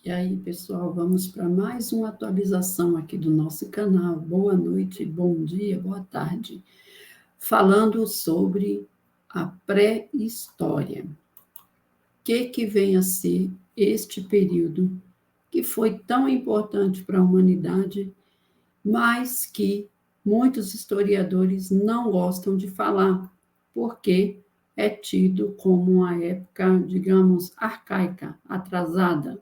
E aí, pessoal, vamos para mais uma atualização aqui do nosso canal. Boa noite, bom dia, boa tarde. Falando sobre a pré-história. O que vem a ser este período que foi tão importante para a humanidade, mas que muitos historiadores não gostam de falar, porque é tido como uma época, digamos, arcaica, atrasada,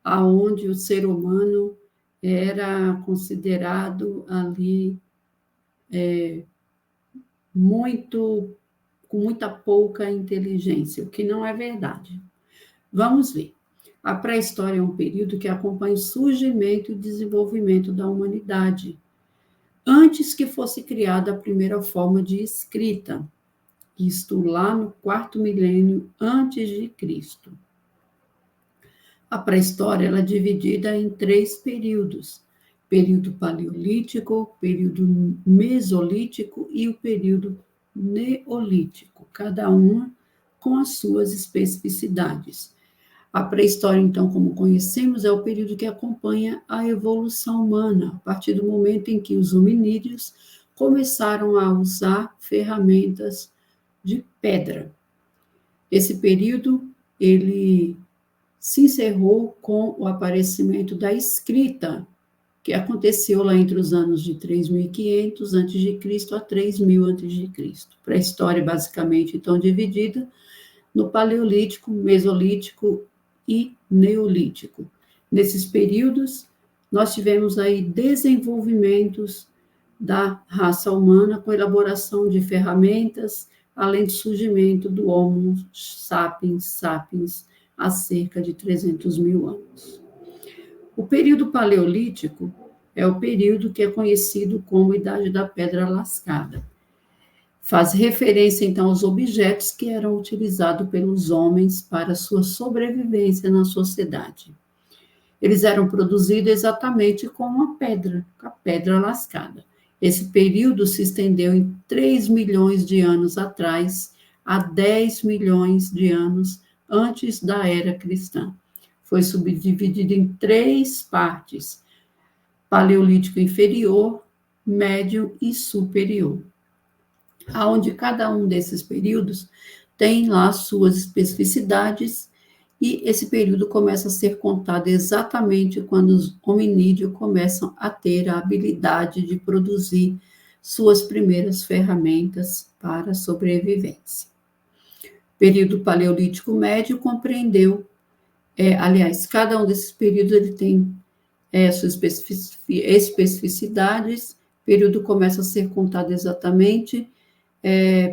aonde o ser humano era considerado ali muito com muita pouca inteligência, o que não é verdade. Vamos ver. A pré-história é um período que acompanha o surgimento e desenvolvimento da humanidade, antes que fosse criada a primeira forma de escrita, isto lá no 4º milênio antes de Cristo. A pré-história ela é dividida em 3 períodos: período paleolítico, período mesolítico e o período neolítico, cada uma com as suas especificidades. A pré-história, então, como conhecemos, é o período que acompanha a evolução humana, a partir do momento em que os hominídeos começaram a usar ferramentas de pedra. Esse período, ele se encerrou com o aparecimento da escrita, que aconteceu lá entre os anos de 3.500 a.C. a 3.000 a.C. Pré-história, basicamente, então, dividida no Paleolítico, Mesolítico e Neolítico. Nesses períodos, nós tivemos aí desenvolvimentos da raça humana com elaboração de ferramentas, além do surgimento do Homo sapiens há cerca de 300 mil anos. O período paleolítico é o período que é conhecido como Idade da Pedra Lascada. Faz referência, então, aos objetos que eram utilizados pelos homens para sua sobrevivência na sociedade. Eles eram produzidos exatamente com a pedra lascada. Esse período se estendeu em 3 milhões de anos atrás a 10 milhões de anos antes da era cristã. Foi subdividido em 3 partes: Paleolítico inferior, médio e superior, aonde cada um desses períodos tem lá suas especificidades, e esse período começa a ser contado exatamente quando os hominídeos começam a ter a habilidade de produzir suas primeiras ferramentas para a sobrevivência. O período paleolítico médio compreendeu, aliás, cada um desses períodos ele tem suas especificidades. O período começa a ser contado exatamente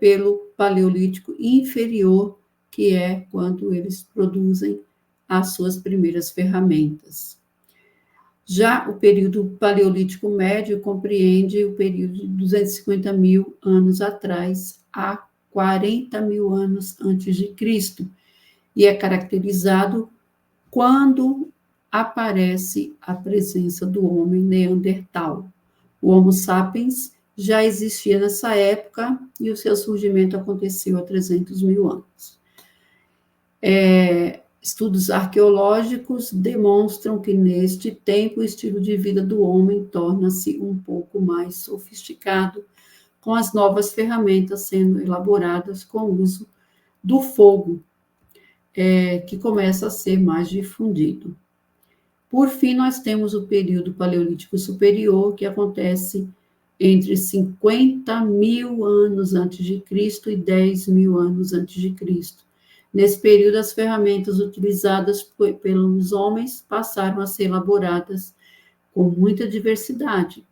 pelo Paleolítico inferior, que é quando eles produzem as suas primeiras ferramentas. Já o período Paleolítico médio compreende o período de 250 mil anos atrás a 40 mil anos antes de Cristo, e é caracterizado quando aparece a presença do homem neandertal. O Homo sapiens já existia nessa época e o seu surgimento aconteceu há 300 mil anos. Estudos arqueológicos demonstram que, neste tempo, o estilo de vida do homem torna-se um pouco mais sofisticado, com as novas ferramentas sendo elaboradas com o uso do fogo, que começa a ser mais difundido. Por fim, nós temos o período paleolítico superior, que acontece entre 50 mil anos antes de Cristo e 10 mil anos antes de Cristo. Nesse período, as ferramentas utilizadas pelos homens passaram a ser elaboradas com muita diversidade.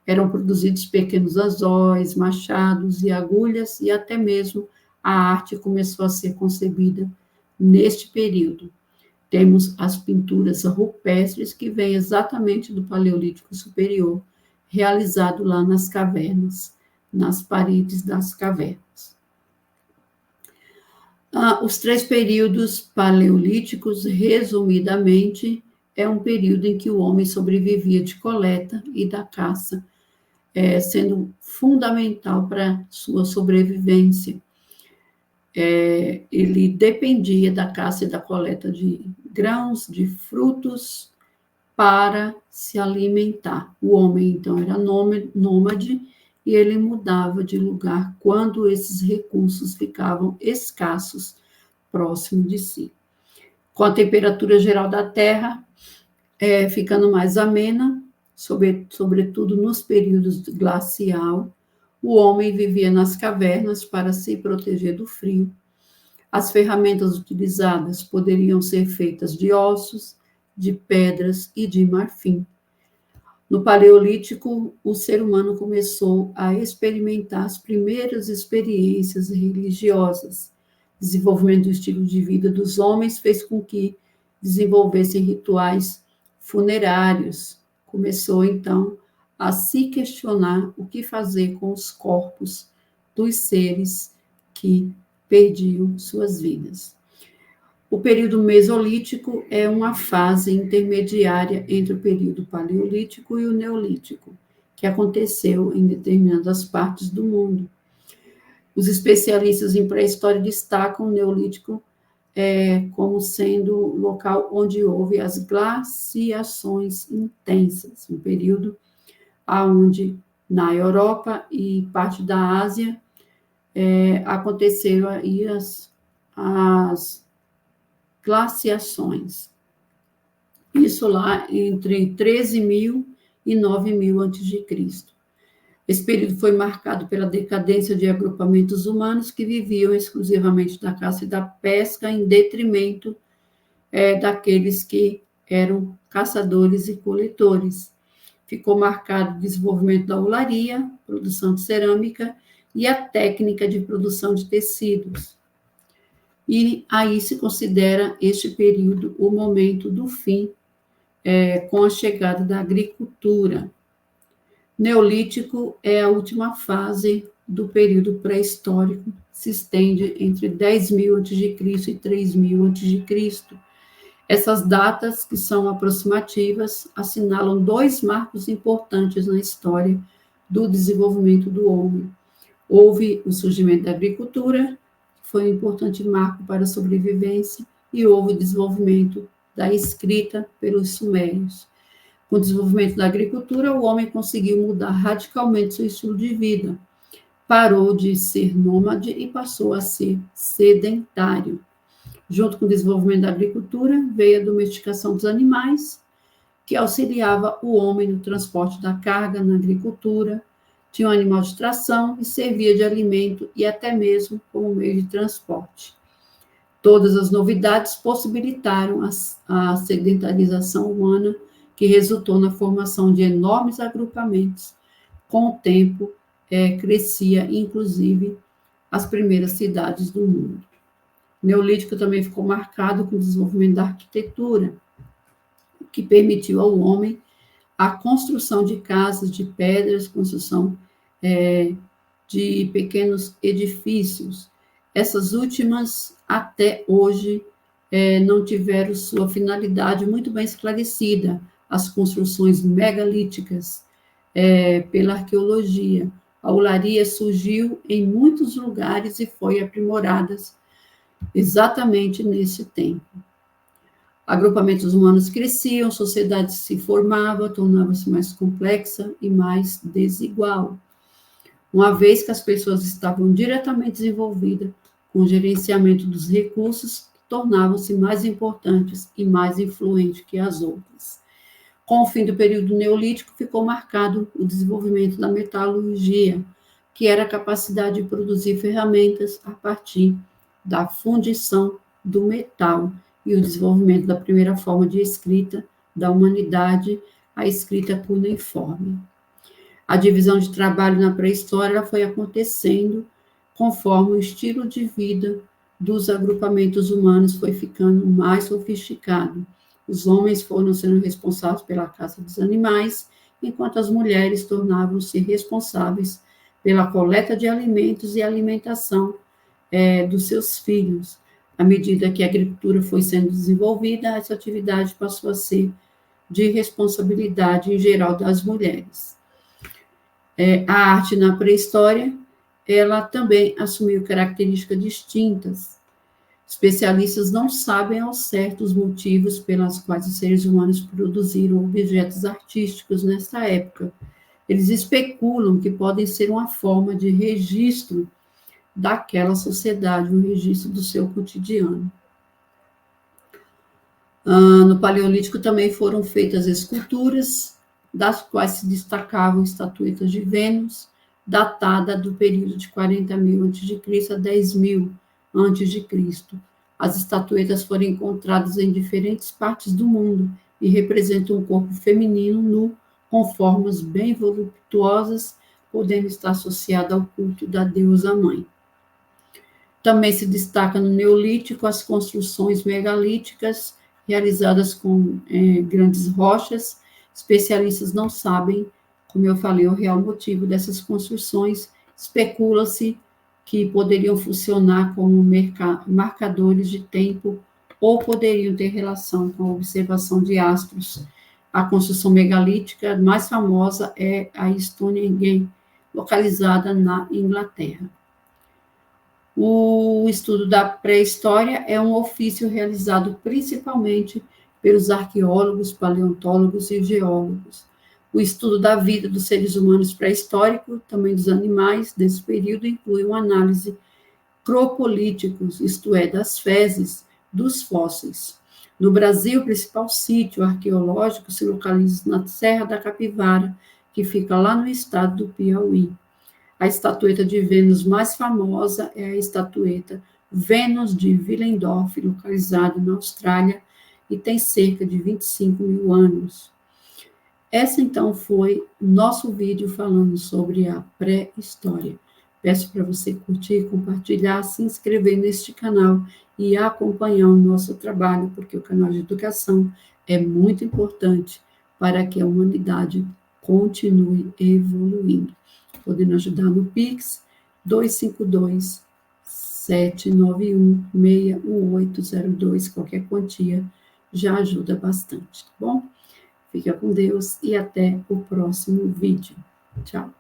Eram produzidos pequenos anzóis, machados e agulhas, e até mesmo a arte começou a ser concebida neste período. Temos as pinturas rupestres, que vêm exatamente do Paleolítico Superior, realizado lá nas cavernas, nas paredes das cavernas. Os 3 períodos paleolíticos, resumidamente, é um período em que o homem sobrevivia de coleta e da caça, sendo fundamental para sua sobrevivência. ele dependia da caça e da coleta de grãos, de frutos, para se alimentar. O homem, então, era nômade e ele mudava de lugar quando esses recursos ficavam escassos próximo de si. Com a temperatura geral da Terra ficando mais amena, sobretudo nos períodos glacial, o homem vivia nas cavernas para se proteger do frio. As ferramentas utilizadas poderiam ser feitas de ossos, de pedras e de marfim. No Paleolítico, o ser humano começou a experimentar as primeiras experiências religiosas. O desenvolvimento do estilo de vida dos homens fez com que desenvolvessem rituais funerários. Começou, então, a se questionar o que fazer com os corpos dos seres que perdiam suas vidas. O período Mesolítico é uma fase intermediária entre o período Paleolítico e o Neolítico, que aconteceu em determinadas partes do mundo. Os especialistas em pré-história destacam o Neolítico como sendo o local onde houve as glaciações intensas, um período onde na Europa e parte da Ásia aconteceram aí as glaciações. Isso lá entre 13.000 e 9.000 a.C. Esse período foi marcado pela decadência de agrupamentos humanos que viviam exclusivamente da caça e da pesca, em detrimento daqueles que eram caçadores e coletores. Ficou marcado o desenvolvimento da olaria, produção de cerâmica e a técnica de produção de tecidos. E aí se considera este período o momento do fim, com a chegada da agricultura. Neolítico é a última fase do período pré-histórico, se estende entre 10.000 a.C. e 3.000 a.C. Essas datas, que são aproximativas, assinalam dois marcos importantes na história do desenvolvimento do homem. Houve o surgimento da agricultura, que foi um importante marco para a sobrevivência, e houve o desenvolvimento da escrita pelos sumérios. Com o desenvolvimento da agricultura, o homem conseguiu mudar radicalmente seu estilo de vida. Parou de ser nômade e passou a ser sedentário. Junto com o desenvolvimento da agricultura, veio a domesticação dos animais, que auxiliava o homem no transporte da carga na agricultura, tinha um animal de tração e servia de alimento e até mesmo como meio de transporte. Todas as novidades possibilitaram a sedentarização humana, que resultou na formação de enormes agrupamentos. Com o tempo, crescia, inclusive, as primeiras cidades do mundo. O Neolítico também ficou marcado com o desenvolvimento da arquitetura, que permitiu ao homem a construção de casas de pedras, construção de pequenos edifícios. Essas últimas, até hoje, não tiveram sua finalidade muito bem esclarecida. As construções megalíticas pela arqueologia. A olaria surgiu em muitos lugares e foi aprimorada exatamente nesse tempo. Agrupamentos humanos cresciam, sociedade se formava, tornava-se mais complexa e mais desigual, uma vez que as pessoas estavam diretamente envolvidas com o gerenciamento dos recursos, tornavam-se mais importantes e mais influentes que as outras. Com o fim do período neolítico, ficou marcado o desenvolvimento da metalurgia, que era a capacidade de produzir ferramentas a partir da fundição do metal, e o desenvolvimento da primeira forma de escrita da humanidade, a escrita cuneiforme. A divisão de trabalho na pré-história foi acontecendo conforme o estilo de vida dos agrupamentos humanos foi ficando mais sofisticado. Os homens foram sendo responsáveis pela caça dos animais, enquanto as mulheres tornavam-se responsáveis pela coleta de alimentos e alimentação dos seus filhos. À medida que a agricultura foi sendo desenvolvida, essa atividade passou a ser de responsabilidade em geral das mulheres. A arte na pré-história ela também assumiu características distintas. Especialistas não sabem ao certo os motivos pelos quais os seres humanos produziram objetos artísticos nessa época. Eles especulam que podem ser uma forma de registro daquela sociedade, um registro do seu cotidiano. No Paleolítico também foram feitas esculturas, das quais se destacavam estatuetas de Vênus, datada do período de 40.000 a.C. a 10.000 a.C. As estatuetas foram encontradas em diferentes partes do mundo e representam um corpo feminino nu, com formas bem voluptuosas, podendo estar associada ao culto da deusa mãe. Também se destaca no Neolítico as construções megalíticas, realizadas com grandes rochas. Especialistas não sabem, como eu falei, o real motivo dessas construções. Especula-se que poderiam funcionar como marcadores de tempo ou poderiam ter relação com a observação de astros. A construção megalítica mais famosa é a Stonehenge, localizada na Inglaterra. O estudo da pré-história é um ofício realizado principalmente pelos arqueólogos, paleontólogos e geólogos. O estudo da vida dos seres humanos pré-históricos, também dos animais desse período, inclui uma análise cropolíticos, isto é, das fezes dos fósseis. No Brasil, o principal sítio arqueológico se localiza na Serra da Capivara, que fica lá no estado do Piauí. A estatueta de Vênus mais famosa é a estatueta Vênus de Willendorf, localizada na Austrália, e tem cerca de 25.000 anos. Esse, então, foi o nosso vídeo falando sobre a pré-história. Peço para você curtir, compartilhar, se inscrever neste canal e acompanhar o nosso trabalho, porque o canal de educação é muito importante para que a humanidade continue evoluindo. Podendo ajudar no Pix 252-791-61802, qualquer quantia já ajuda bastante, tá bom? Fica com Deus e até o próximo vídeo. Tchau.